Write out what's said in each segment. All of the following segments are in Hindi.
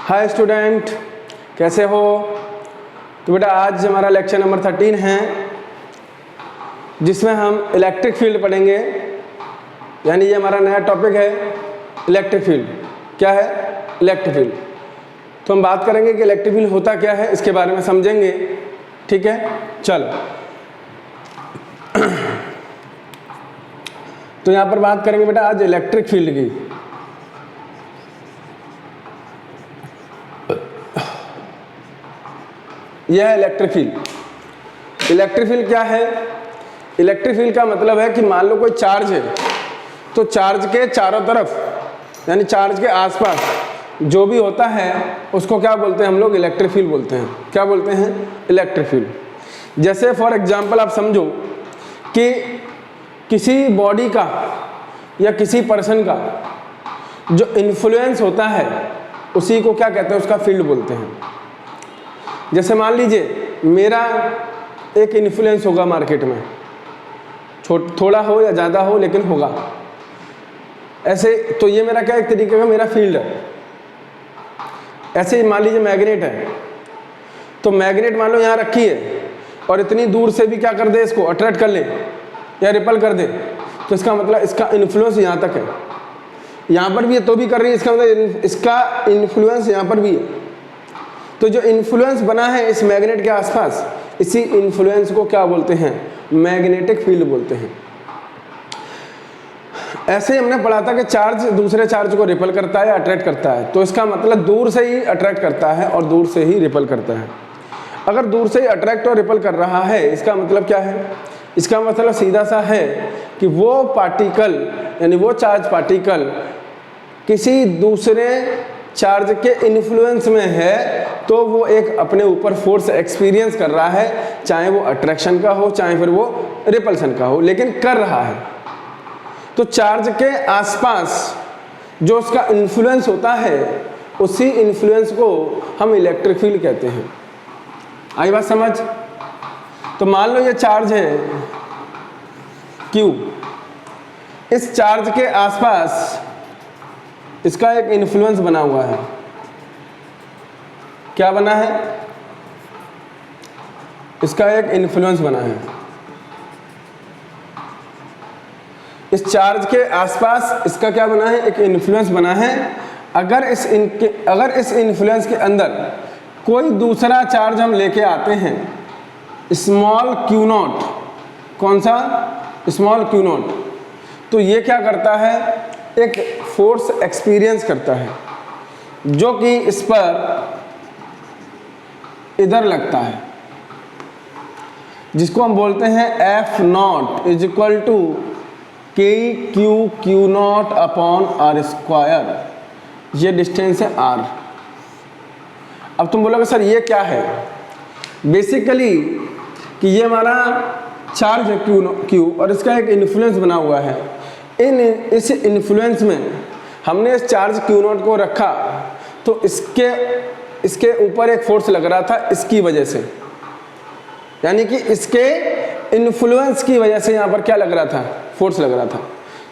हाय स्टूडेंट, कैसे हो? तो बेटा आज हमारा लेक्चर नंबर 13 है, जिसमें हम इलेक्ट्रिक फील्ड पढ़ेंगे। यानी ये हमारा नया टॉपिक है इलेक्ट्रिक फील्ड। क्या है? Electric field. तो हम बात करेंगे कि इलेक्ट्रिक फील्ड होता क्या है, इसके बारे में समझेंगे। ठीक है, चलो। तो यहाँ पर बात करेंगे बेटा आज इलेक्ट्रिक फील्ड की। यह है इलेक्ट्रिक फील्ड। इलेक्ट्रिक फील्ड क्या है? इलेक्ट्रिक फील्ड का मतलब है कि मान लो कोई चार्ज है, तो चार्ज के चारों तरफ यानी चार्ज के आसपास जो भी होता है उसको क्या बोलते हैं हम लोग? इलेक्ट्रिक फील्ड बोलते हैं। क्या बोलते हैं? Electric field. जैसे फॉर एग्जांपल आप समझो कि किसी बॉडी का या किसी पर्सन का जो इन्फ्लुएंस होता है उसी को क्या कहते हैं? उसका फील्ड बोलते हैं। जैसे मान लीजिए मेरा एक इन्फ्लुएंस होगा मार्केट में, थोड़ा हो या ज़्यादा हो लेकिन होगा ऐसे, तो ये मेरा क्या एक तरीके का मेरा फील्ड है। ऐसे ही मान लीजिए मैग्नेट है, तो मैग्नेट मान लो यहाँ रखी है और इतनी दूर से भी क्या कर दे, इसको अट्रैक्ट कर ले या रिपल कर दे, तो इसका मतलब इसका इन्फ्लुएंस यहाँ तक है। यहाँ पर भी है तो भी कर रही है, इसका मतलब इसका इन्फ्लुएंस यहाँ पर भी है। तो जो इन्फ्लुएंस बना है इस मैग्नेट के आसपास, इसी इन्फ्लुएंस को क्या बोलते हैं? मैग्नेटिक फील्ड बोलते हैं। ऐसे ही हमने पढ़ा था कि चार्ज दूसरे चार्ज को रिपल करता है या अट्रैक्ट करता है, तो इसका मतलब दूर से ही अट्रैक्ट करता है और दूर से ही रिपल करता है। अगर दूर से ही अट्रैक्ट और रिपल कर रहा है, इसका मतलब क्या है? इसका मतलब सीधा सा है कि वो पार्टिकल यानी वो चार्ज पार्टिकल किसी दूसरे चार्ज के इन्फ्लुएंस में है, तो वो एक अपने ऊपर फोर्स एक्सपीरियंस कर रहा है, चाहे वो अट्रैक्शन का हो चाहे फिर वो रिपल्सन का हो, लेकिन कर रहा है। तो चार्ज के आसपास जो उसका इन्फ्लुएंस होता है, उसी इन्फ्लुएंस को हम इलेक्ट्रिक फील्ड कहते हैं। आई बात समझ? तो मान लो ये चार्ज है Q, इस चार्ज के आसपास इसका एक इन्फ्लुएंस बना हुआ है। क्या बना है? इसका एक इन्फ्लुएंस बना है। इस चार्ज के आसपास इसका क्या बना है? एक इन्फ्लुएंस बना है। अगर इस इन्फ्लुएंस के अंदर कोई दूसरा चार्ज हम लेके आते हैं, स्मॉल q0, कौन सा? स्मॉल q0, तो ये क्या करता है? एक फोर्स एक्सपीरियंस करता है जो कि इस पर इधर लगता है, जिसको हम बोलते हैं F0 is equal to KQ0 upon R square. ये डिस्टेंस है R। अब तुम बोलोगे सर ये क्या है? बेसिकली कि ये हमारा चार्ज है Q और इसका एक इन्फ्लुएंस बना हुआ है। इस इन्फ्लुएंस में हमने इस चार्ज Q0 को रखा, तो इसके ऊपर एक फोर्स लग रहा था इसकी वजह से, यानी कि इसके इन्फ्लुएंस की वजह से यहाँ पर क्या लग रहा था? फोर्स लग रहा था।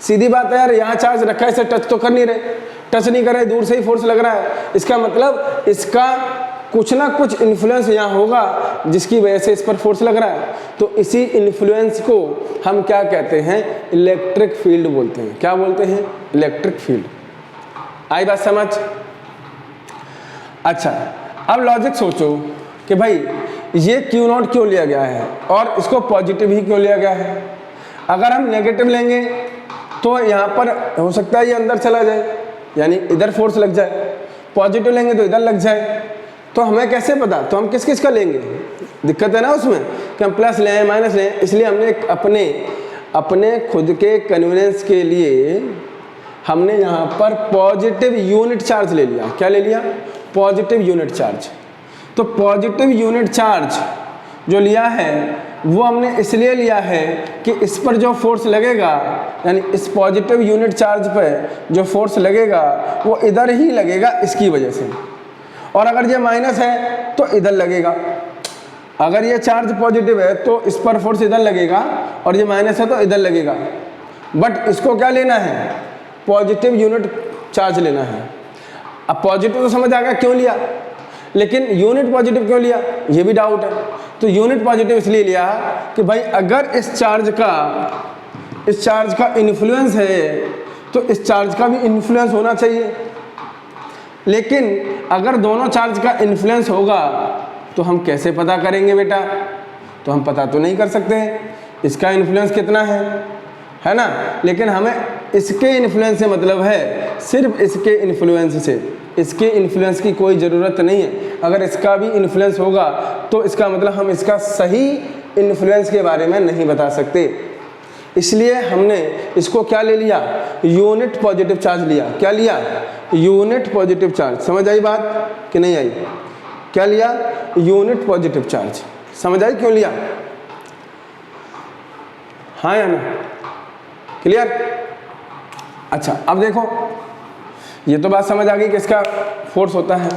सीधी बात है यार, यहाँ चार्ज रखा है, इसे टच तो कर नहीं रहे, टच नहीं कर रहे, दूर से ही फोर्स लग रहा है। इसका मतलब इसका कुछ ना कुछ इन्फ्लुएंस यहाँ होगा जिसकी वजह से इस पर फोर्स लग रहा है। तो इसी इन्फ्लुएंस को हम क्या कहते हैं? इलेक्ट्रिक फील्ड बोलते हैं। क्या बोलते हैं? Electric field. आई बात समझ? अच्छा, अब लॉजिक सोचो कि भाई ये Q0 क्यों लिया गया है और इसको पॉजिटिव ही क्यों लिया गया है? अगर हम नेगेटिव लेंगे तो यहाँ पर हो सकता है ये अंदर चला जाए, यानी इधर फोर्स लग जाए। पॉजिटिव लेंगे तो इधर लग जाए। तो हमें कैसे पता? तो हम किस किस का लेंगे? दिक्कत है ना उसमें कि हम प्लस लें माइनस लें। इसलिए हमने अपने खुद के कन्वीनियंस के लिए हमने यहाँ पर पॉजिटिव यूनिट चार्ज ले लिया। क्या ले लिया? Positive unit charge. तो पॉजिटिव यूनिट चार्ज जो लिया है वो हमने इसलिए लिया है कि इस पर जो फोर्स लगेगा, यानी इस पॉजिटिव यूनिट चार्ज पर जो फोर्स लगेगा वो इधर ही लगेगा इसकी वजह से, और अगर ये माइनस है तो इधर लगेगा। अगर ये चार्ज पॉजिटिव है तो इस पर फोर्स इधर लगेगा और ये माइनस है तो इधर लगेगा। बट इसको क्या लेना है? पॉजिटिव यूनिट चार्ज लेना है। अब पॉजिटिव तो समझ आ गया क्यों लिया, लेकिन यूनिट पॉजिटिव क्यों लिया ये भी डाउट है। तो यूनिट पॉजिटिव इसलिए लिया कि भाई अगर इस चार्ज का इन्फ्लुएंस है तो इस चार्ज का भी इन्फ्लुएंस होना चाहिए, लेकिन अगर दोनों चार्ज का इन्फ्लुएंस होगा तो हम कैसे पता करेंगे बेटा, तो हम पता तो नहीं कर सकते इसका इन्फ्लुएंस कितना है ना, लेकिन हमें इसके इन्फ्लुएंस से मतलब है, सिर्फ इसके इन्फ्लुएंस से, इसके इन्फ्लुएंस की कोई ज़रूरत नहीं है। अगर इसका भी इन्फ्लुएंस होगा तो इसका मतलब हम इसका सही इन्फ्लुएंस के बारे में नहीं बता सकते, इसलिए हमने इसको क्या ले लिया, यूनिट पॉजिटिव चार्ज लिया। क्या लिया, यूनिट पॉजिटिव चार्ज। समझ आई बात कि नहीं आई, क्या लिया, यूनिट पॉजिटिव चार्ज। समझ आई क्यों लिया, हाँ या ना, क्लियर। अच्छा अब देखो ये तो बात समझ आ गई कि इसका फोर्स होता है।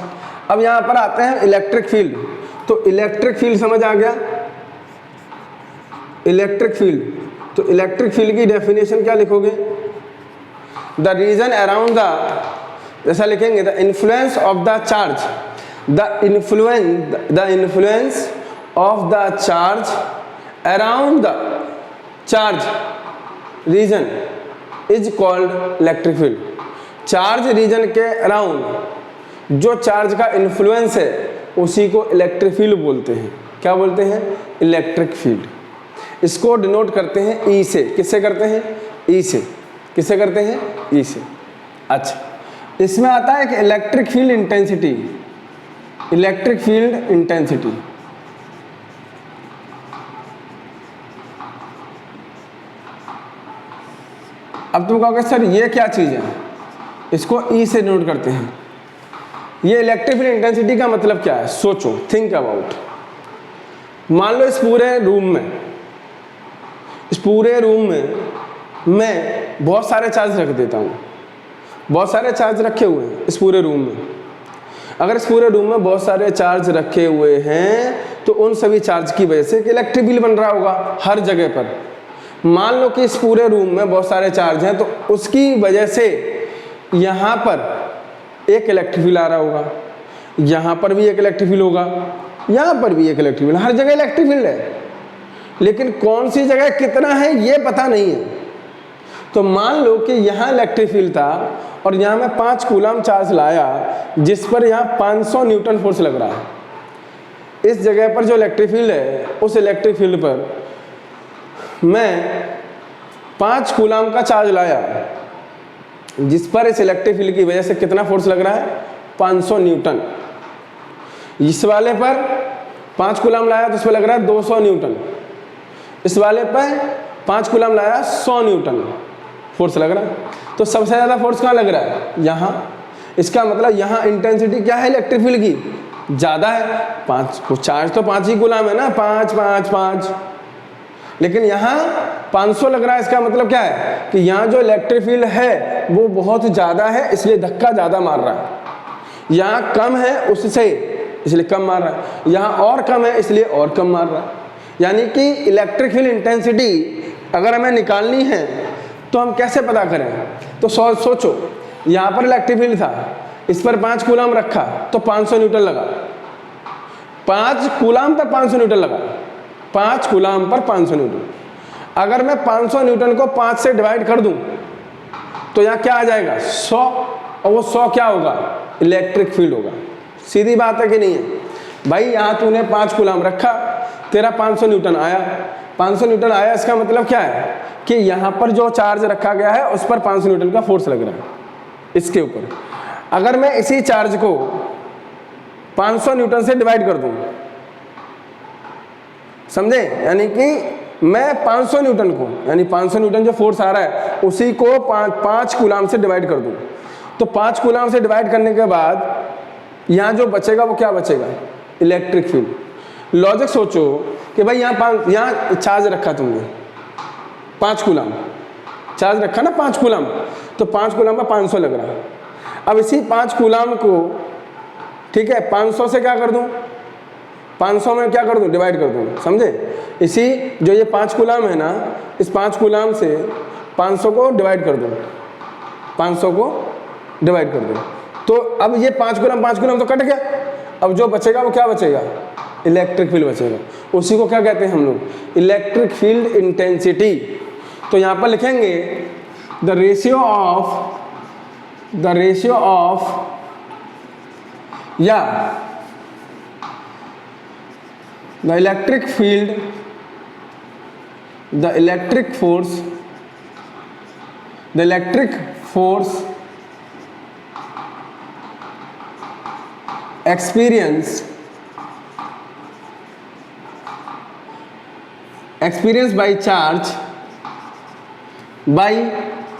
अब यहां पर आते हैं इलेक्ट्रिक फील्ड। तो इलेक्ट्रिक फील्ड समझ आ गया, इलेक्ट्रिक फील्ड। तो इलेक्ट्रिक फील्ड की डेफिनेशन क्या लिखोगे, द रीजन अराउंड द, जैसा लिखेंगे the influence of the charge, the influence of the charge around the charge region is called electric field. Charge region के अराउंड जो चार्ज का इन्फ्लुएंस है उसी को इलेक्ट्रिक फील्ड बोलते हैं। क्या बोलते हैं, इलेक्ट्रिक फील्ड। इसको डिनोट करते हैं ई से। किससे करते हैं, ई से। किससे करते हैं, ई से। अच्छा इसमें आता है कि electric field intensity, electric field intensity. अब तुम कहोगे सर ये क्या चीज़ है, इसको ई से नोट करते हैं। ये इलेक्ट्रिक फील्ड इंटेंसिटी का मतलब क्या है, सोचो, थिंक अबाउट। मान लो इस पूरे रूम में मैं बहुत सारे चार्ज रख देता हूँ, बहुत सारे चार्ज रखे हुए हैं इस पूरे रूम में। अगर इस पूरे रूम में बहुत सारे चार्ज रखे हुए हैं तो उन सभी चार्ज की वजह से एक इलेक्ट्रिक फील्ड बन रहा होगा हर जगह पर। मान लो कि इस पूरे रूम में बहुत सारे चार्ज हैं तो उसकी वजह से यहाँ पर एक इलेक्ट्रिक फील्ड आ रहा होगा, यहाँ पर भी एक इलेक्ट्रिक फील्ड होगा, यहाँ पर भी एक इलेक्ट्रिक फील्ड, हर जगह इलेक्ट्रिक फील्ड है, लेकिन कौन सी जगह कितना है ये पता नहीं है। तो मान लो कि यहाँ इलेक्ट्रिक फील्ड था और यहाँ मैं 5 कूलम चार्ज लाया जिस पर यहाँ 500 न्यूटन फोर्स लग रहा है। इस जगह पर जो इलेक्ट्रिक फील्ड है उस इलेक्ट्रिक फील्ड पर मैं 5 कूलम का चार्ज लाया जिस पर इस इलेक्ट्रिक फील्ड की वजह से कितना फोर्स लग रहा है, 500 न्यूटन। इस वाले पर 5 कूलम लाया तो इस पर लग रहा है 200 न्यूटन। इस वाले पर 5 कूलम लाया 100 न्यूटन फोर्स लग रहा है। तो सबसे ज़्यादा फोर्स कहाँ लग रहा है, यहाँ। इसका मतलब यहाँ इंटेंसिटी क्या है इलेक्ट्रिक फील्ड की, ज़्यादा है। 5 चार्ज तो 5 ही कूलम है ना, 5 5 5, लेकिन यहाँ 500 लग रहा है। इसका मतलब क्या है कि यहाँ जो इलेक्ट्रिक फील्ड है वो बहुत ज़्यादा है, इसलिए धक्का ज़्यादा मार रहा है। यहाँ कम है उससे, इसलिए कम मार रहा है। यहाँ और कम है इसलिए और कम मार रहा है। यानी कि इलेक्ट्रिक फील्ड इंटेंसिटी अगर हमें निकालनी है तो हम कैसे पता करें। तो सोचो यहाँ पर इलेक्ट्रिक फील्ड था, इस पर 5 कूलम रखा तो 500 न्यूटन लगा। 5 कूलम पर 500 न्यूटन लगा, 5 कूलम पर 500 न्यूटन। अगर मैं 500 न्यूटन को 5 से डिवाइड कर दूं तो यहाँ क्या आ जाएगा, 100। और वो 100 क्या होगा, इलेक्ट्रिक फील्ड होगा। सीधी बात है कि नहीं है भाई। यहाँ तूने 5 कूलम रखा, तेरा 500 न्यूटन आया। 500 न्यूटन आया, इसका मतलब क्या है कि यहाँ पर जो चार्ज रखा गया है उस पर 500 न्यूटन का फोर्स लग रहा है इसके ऊपर। अगर मैं इसी चार्ज को 500 न्यूटन से डिवाइड कर दूं, समझे, यानी कि मैं 500 न्यूटन को, यानी 500 न्यूटन जो फोर्स आ रहा है उसी को 5 कूलम से डिवाइड कर दूं, तो 5 कूलम से डिवाइड करने के बाद यहाँ जो बचेगा वो क्या बचेगा, इलेक्ट्रिक फील्ड। लॉजिक सोचो कि भाई यहाँ चार्ज रखा तुमने 5 कूलम चार्ज रखा ना, 5 कूलम, तो 5 कूलम पर 500 लग रहा है। अब इसी 5 कूलम को, ठीक है, 500 से क्या कर दूं, 500 में क्या कर दूं, डिवाइड कर दूं, समझे। इसी जो ये 5 कूलम है ना, इस 5 कूलम से 500 को डिवाइड कर दूं, 500 को डिवाइड कर दूं, तो अब ये 5 कूलम तो कट गया, अब जो बचेगा वो क्या बचेगा, इलेक्ट्रिक फील्ड बचेगा। उसी को क्या कहते हैं हम लोग, इलेक्ट्रिक फील्ड इंटेंसिटी। तो यहाँ पर लिखेंगे द रेशियो ऑफ या the electric field, the electric force experienced by charge by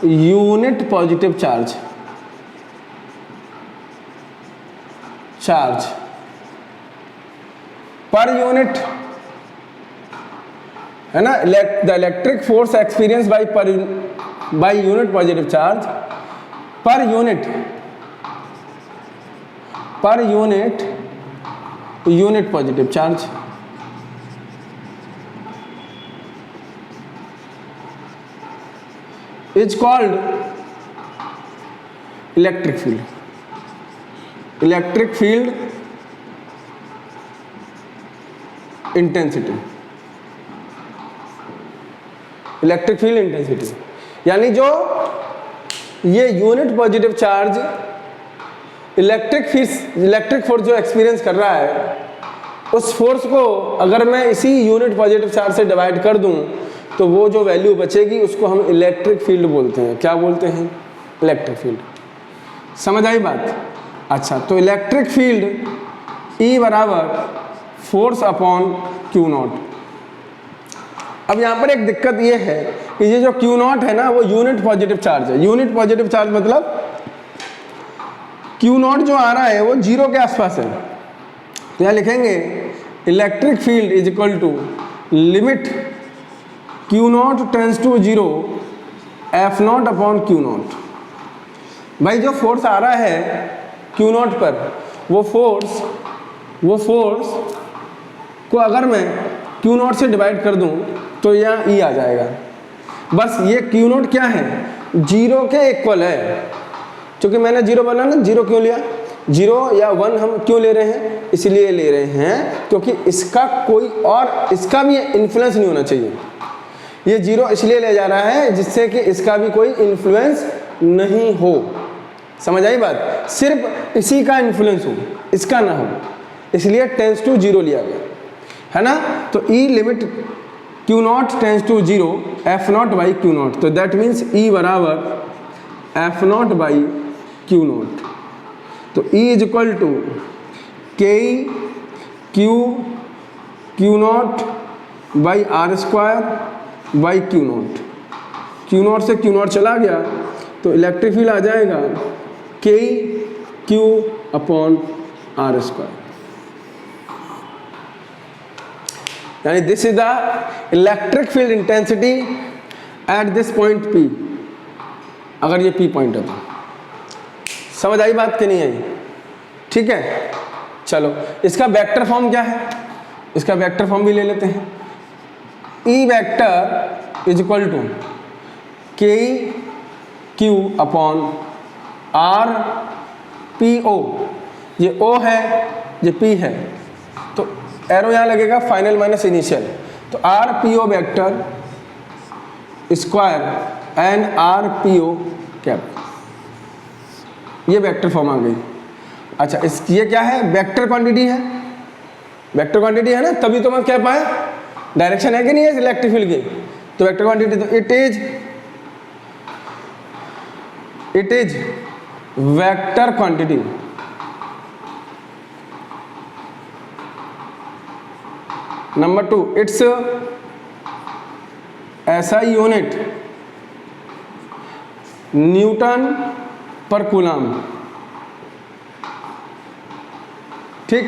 unit positive charge per unit, है ना, the electric force experience by unit positive charge per unit positive charge. Is called electric field intensity. Electric field intensity यानी जो ये unit positive charge electric force जो एक्सपीरियंस कर रहा है, उस फोर्स को अगर मैं इसी यूनिट पॉजिटिव चार्ज से डिवाइड कर दूं तो वो जो वैल्यू बचेगी उसको हम इलेक्ट्रिक फील्ड बोलते हैं। क्या बोलते हैं, इलेक्ट्रिक फील्ड। समझ आई बात? अच्छा, तो इलेक्ट्रिक फील्ड E बराबर फोर्स अपॉन क्यू नॉट। अब यहाँ पर एक दिक्कत ये है कि ये जो क्यू नॉट है ना वो यूनिट पॉजिटिव चार्ज है। यूनिट पॉजिटिव चार्ज मतलब क्यू नॉट जो आ रहा है वो 0 के आसपास है। तो यहाँ लिखेंगे electric field is equal to limit Q not tends to 0 F not upon Q not. भाई जो फोर्स आ रहा है क्यू नॉट पर, वो फोर्स को अगर मैं क्यू नॉट से डिवाइड कर दूं तो यहाँ E आ जाएगा। बस ये क्यू नॉट क्या है, 0 के इक्वल है। क्योंकि मैंने 0 बोला ना, 0 क्यों लिया, 0 या 1 हम क्यों ले रहे हैं, इसलिए ले रहे हैं क्योंकि इसका कोई और इसका भी इन्फ्लुएंस नहीं होना चाहिए। ये 0 इसलिए ले जा रहा है जिससे कि इसका भी कोई इन्फ्लुएंस नहीं हो। समझ आई बात? सिर्फ इसी का इन्फ्लुएंस हो, इसका ना हो, इसलिए टेंस टू 0 लिया गया, है ना। तो E limit Q not tends to 0 F not by Q not. तो दैट मीन्स E बराबर F not by Q not. तो E is equal to K Q not by R square by Q not. Q not से क्यू नॉट चला गया तो इलेक्ट्रिक फील्ड आ जाएगा K Q upon R square. यानी this is the electric field intensity at this point P। अगर ये P पॉइंट है तो समझ आई बात कि नहीं आई? ठीक है, चलो इसका वेक्टर फॉर्म क्या है, इसका वेक्टर फॉर्म भी ले लेते हैं। E vector is equal to K Q upon R P O. ये O है, ये P है, तो एरो यहाँ लगेगा फाइनल माइनस इनिशियल। तो R P O vector square and R P O cap, ये वेक्टर फॉर्म आ गई। अच्छा, ये क्या है, वेक्टर क्वांटिटी है। वेक्टर क्वांटिटी है ना, तभी तो मैं कह पाए डायरेक्शन है कि नहीं है इलेक्ट्रिक फील्ड की। तो वेक्टर क्वांटिटी, तो it is vector quantity. Number 2, its ऐसा यूनिट न्यूटन पर कूलम। ठीक,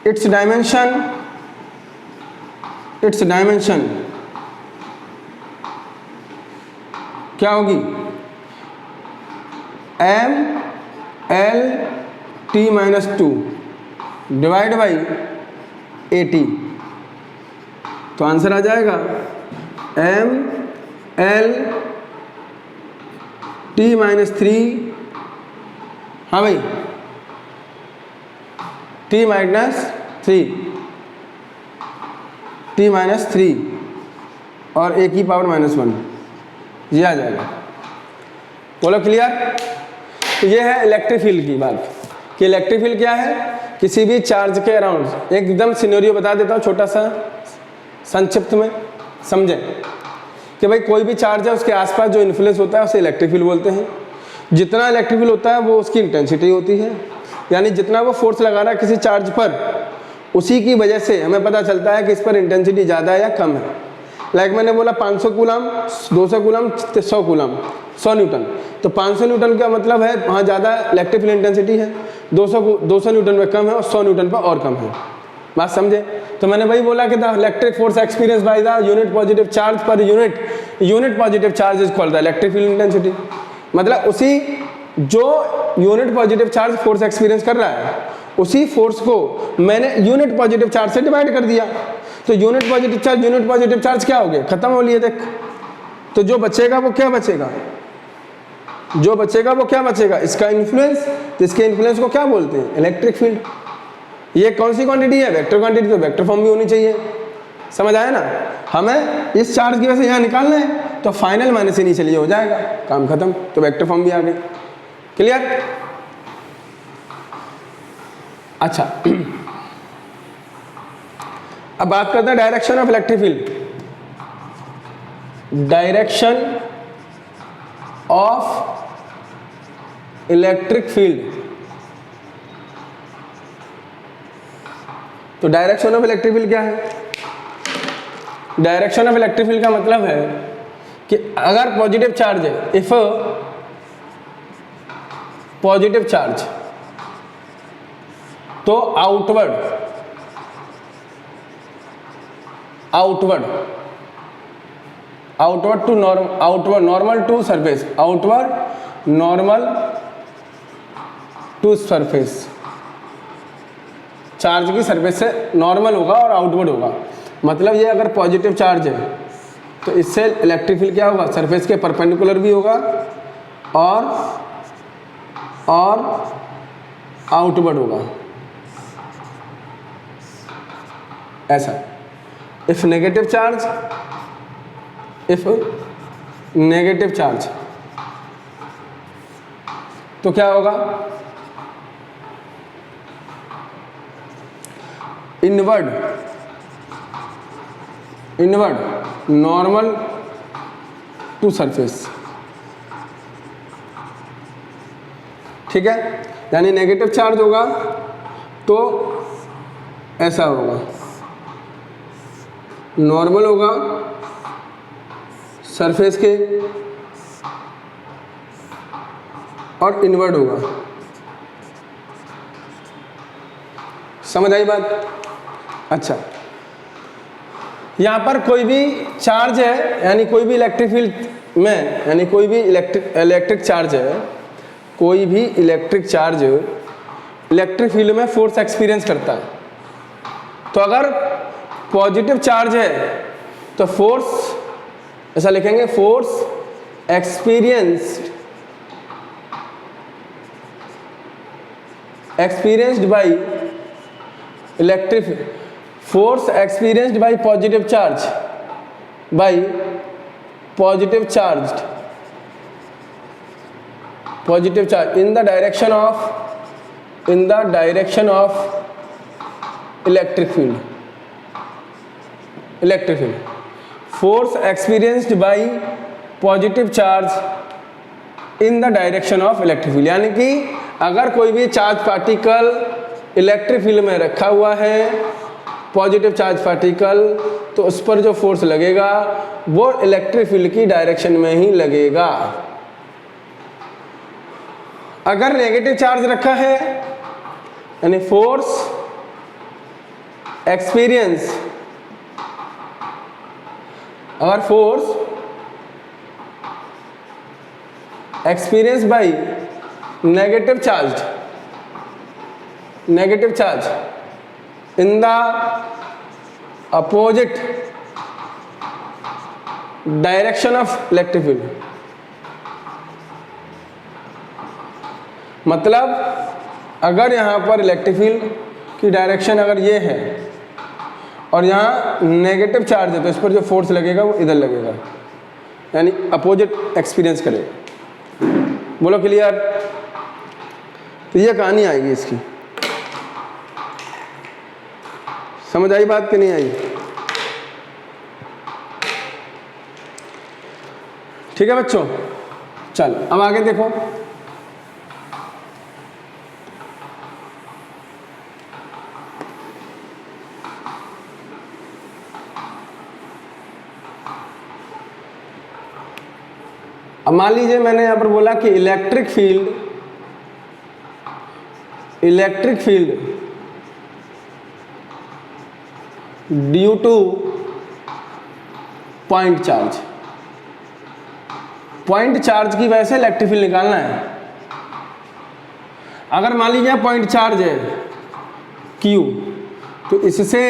इट्स डायमेंशन क्या होगी, M L T minus 2 divide by A T. तो आंसर आ जाएगा एम एल टी माइनस 3 हाँ भाई, t माइनस 3, t माइनस 3 और a की पावर -1, ये आ जाएगा। बोलो क्लियर। तो ये है इलेक्ट्रिक फील्ड की बात कि इलेक्ट्रिक फील्ड क्या है, किसी भी चार्ज के अराउंड। एकदम सिनेरियो बता देता हूँ छोटा सा संक्षिप्त में, समझें कि भाई कोई भी चार्ज है उसके आसपास जो इन्फ्लुएंस होता है उसे इलेक्ट्रिक फील्ड बोलते हैं। जितना इलेक्ट्रिक फील्ड होता है वो उसकी इंटेंसिटी होती है, यानी जितना वो फोर्स लगा रहा है किसी चार्ज पर, उसी की वजह से हमें पता चलता है कि इस पर इंटेंसिटी ज़्यादा है या कम है। लाइक मैंने बोला 500 कूलम, 200 कूलम, 100 कूलम, 100 न्यूटन। तो 500 न्यूटन का मतलब है वहाँ ज़्यादा इलेक्ट्रिक फील्ड इंटेंसिटी है, 200 न्यूटन पे कम है और 100 न्यूटन पर और कम है। बात समझे। तो मैंने वही बोला कि the electric force experience by the unit positive charge per unit positive charge is called the electric field intensity. मतलब उसी जो unit positive charge force experience कर रहा है उसी फोर्स को मैंने यूनिट पॉजिटिव चार्ज से डिवाइड कर दिया। तो यूनिट पॉजिटिव चार्ज क्या हो गया, खत्म हो लिए। देख, तो जो बचेगा वो क्या बचेगा, जो बचेगा वो क्या बचेगा, इसका इन्फ्लुएंस। तो इसके इन्फ्लुएंस को क्या बोलते हैं, इलेक्ट्रिक फील्ड। ये कौन सी क्वांटिटी है, वेक्टर क्वांटिटी। तो वेक्टर फॉर्म भी होनी चाहिए, समझ आया ना। हमें इस चार्ज की वजह से यहाँ निकालना है तो फाइनल माइनस से नीचे लिए हो जाएगा, काम खत्म। तो वेक्टर फॉर्म भी आ गई। क्लियर। अच्छा, अब बात करते हैं direction of electric field. Direction of electric field. तो डायरेक्शन ऑफ इलेक्ट्रिक फील्ड क्या है, डायरेक्शन ऑफ इलेक्ट्रिक फील्ड का मतलब है कि अगर पॉजिटिव चार्ज है, इफ पॉजिटिव चार्ज, तो outward to normal to surface, outward normal to surface, charge की सरफेस से नॉर्मल होगा और आउटवर्ड होगा। मतलब ये अगर पॉजिटिव चार्ज है तो इससे इलेक्ट्रिक फील्ड क्या होगा, सरफेस के परपेंडिकुलर भी होगा और आउटवर्ड होगा, ऐसा। इफ नेगेटिव चार्ज तो क्या होगा, इनवर्ड नॉर्मल टू सरफेस। ठीक है, यानी नेगेटिव चार्ज होगा तो ऐसा होगा, नॉर्मल होगा सरफेस के और इनवर्ड होगा। समझ आई बात। अच्छा, यहाँ पर कोई भी चार्ज है, यानी कोई भी इलेक्ट्रिक फील्ड में, यानी कोई भी इलेक्ट्रिक चार्ज है, कोई भी इलेक्ट्रिक चार्ज इलेक्ट्रिक फील्ड में फोर्स एक्सपीरियंस करता है। तो अगर पॉजिटिव चार्ज है तो फोर्स, ऐसा लिखेंगे, force experienced by electric, force experienced bye positive charge, in the direction of electric field, force experienced by positive charge in the direction of electric field। यानी कि अगर कोई भी चार्ज पार्टिकल इलेक्ट्रिक फील्ड में रखा हुआ है, पॉजिटिव चार्ज पार्टिकल, तो उस पर जो फोर्स लगेगा वो इलेक्ट्रिक फील्ड की डायरेक्शन में ही लगेगा। अगर नेगेटिव चार्ज रखा है, यानी फोर्स एक्सपीरियंस, अगर force experience by negative charge in the opposite direction of electric field, मतलब अगर यहाँ पर इलेक्ट्रिक फील्ड की डायरेक्शन अगर ये है और यहाँ नेगेटिव चार्ज है तो इस पर जो फोर्स लगेगा वो इधर लगेगा, यानी अपोजिट एक्सपीरियंस करेगा। बोलो क्लियर? तो ये कहानी आएगी इसकी। समझ आई बात कि नहीं आई? ठीक है बच्चों, चल अब आगे देखो। अब मान लीजिए मैंने यहां पर बोला कि electric field due two point charge की वजह से इलेक्ट्रिक फील्ड निकालना है। अगर मान लीजिए पॉइंट चार्ज है Q, तो इससे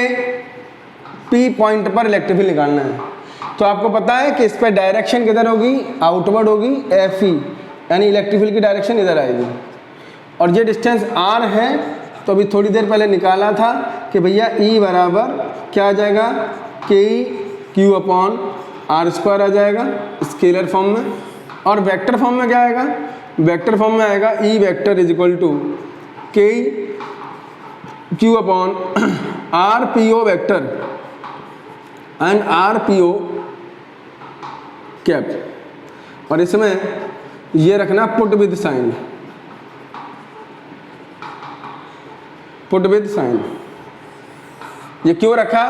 P पॉइंट पर इलेक्ट्रिक फील्ड निकालना है। तो आपको पता है कि इस पर डायरेक्शन किधर होगी, आउटवर्ड होगी, FE, यानी इलेक्ट्रिक फील्ड की डायरेक्शन इधर आएगी। और ये डिस्टेंस R है, तो अभी थोड़ी देर पहले निकाला था कि भैया E बराबर क्या आ जाएगा, KQ/R² आ जाएगा स्केलर फॉर्म में। और वेक्टर फॉर्म में क्या आएगा, वेक्टर फॉर्म में आएगा E vector is equal to KQ/RPO vector and RPO cap. और इसमें ये रखना पुट विद साइन, ये क्यों रखा,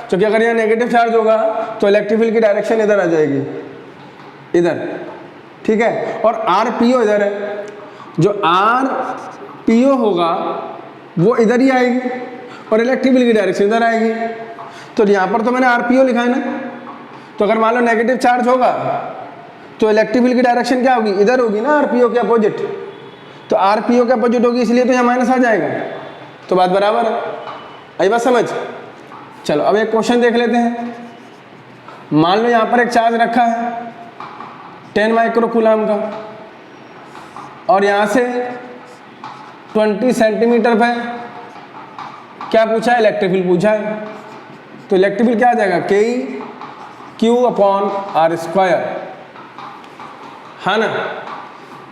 क्योंकि अगर यहाँ नेगेटिव चार्ज होगा तो इलेक्ट्रिक फील्ड की डायरेक्शन इधर आ जाएगी, इधर, ठीक है। और RPO इधर है, जो RPO होगा वो इधर ही आएगी और इलेक्ट्रिक फील्ड की डायरेक्शन इधर आएगी। तो यहाँ पर तो मैंने RPO लिखा है ना, तो अगर मान लो नेगेटिव चार्ज होगा तो इलेक्ट्रिक फील्ड की डायरेक्शन क्या होगी, इधर होगी ना, RPO के अपोजिट। तो RPO के अपोजिट होगी, इसलिए तो यहाँ माइनस आ जाएगा। तो बात बराबर है, आई बात समझ? चलो अब एक क्वेश्चन देख लेते हैं। मान लो यहाँ पर एक चार्ज रखा है 10 माइक्रो कूलम का, और यहाँ से 20 सेंटीमीटर पे क्या पूछा है, इलेक्ट्रिक फील्ड पूछा है। तो इलेक्ट्रिक फील्ड क्या आ जाएगा, KQ/R², है ना।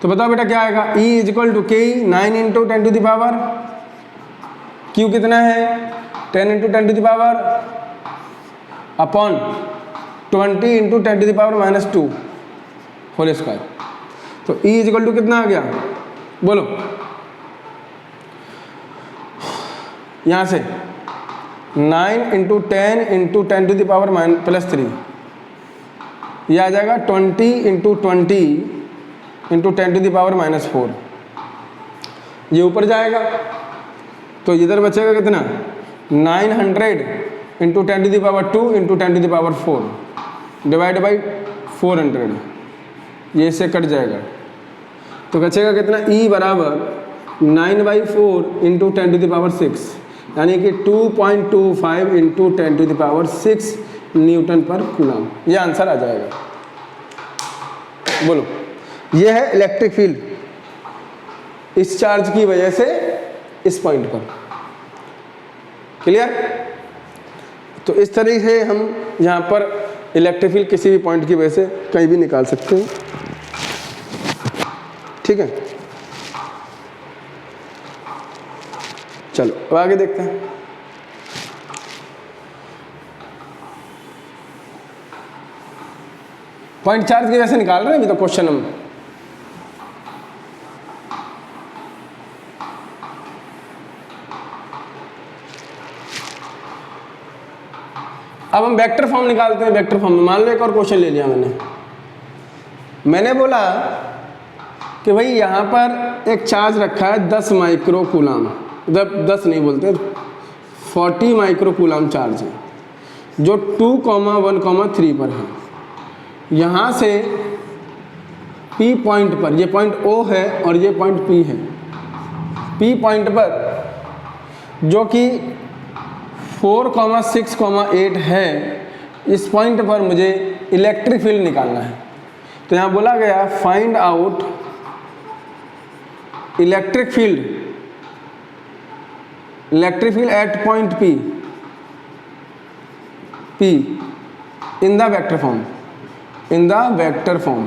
तो बताओ बेटा क्या आएगा, E is equal to KE 9 × 10⁻, Q कितना है 10 × 10⁻, अपॉन 20 × 10⁻⁻2 होल स्क्वायर। तो E इज इक्वल टू कितना आ गया, बोलो यहाँ से 9 × 10 × 10⁻⁻3, यह आ जाएगा 20 × 20 × 10⁻⁻4। ये ऊपर जाएगा तो इधर बचेगा कितना, 900 × 10⁻2 × 10⁻4 डिवाइड बाई 400, ये इससे कट जाएगा। तो बचेगा कितना, E बराबर 9/4 × 10⁻6, यानी कि 2.25 × 10⁻6 न्यूटन पर कूलम। ये आंसर आ जाएगा। बोलो, ये है इलेक्ट्रिक फील्ड इस चार्ज की वजह से इस पॉइंट पर। क्लियर? तो इस तरीके से हम यहाँ पर इलेक्ट्रिक फील्ड किसी भी पॉइंट की वजह से कहीं भी निकाल सकते हैं। ठीक है, चलो अब आगे देखते हैं। पॉइंट चार्ज की वजह से निकाल रहे हैं अभी तो क्वेश्चन हम। अब हम वेक्टर फॉर्म निकालते हैं। वेक्टर फॉर्म में मान लो एक और क्वेश्चन ले लिया मैंने बोला कि भाई यहाँ पर एक चार्ज रखा है 10 माइक्रो कूलम, मतलब 10 नहीं बोलते 40 माइक्रो कूलम चार्ज है, जो 2,1,3 पर है। यहाँ से P पॉइंट पर, ये पॉइंट O है और ये पॉइंट P है। P पॉइंट पर जो कि 4,6,8 है, इस पॉइंट पर मुझे इलेक्ट्रिक फील्ड निकालना है। तो यहाँ बोला गया find out electric field at point P in the vector form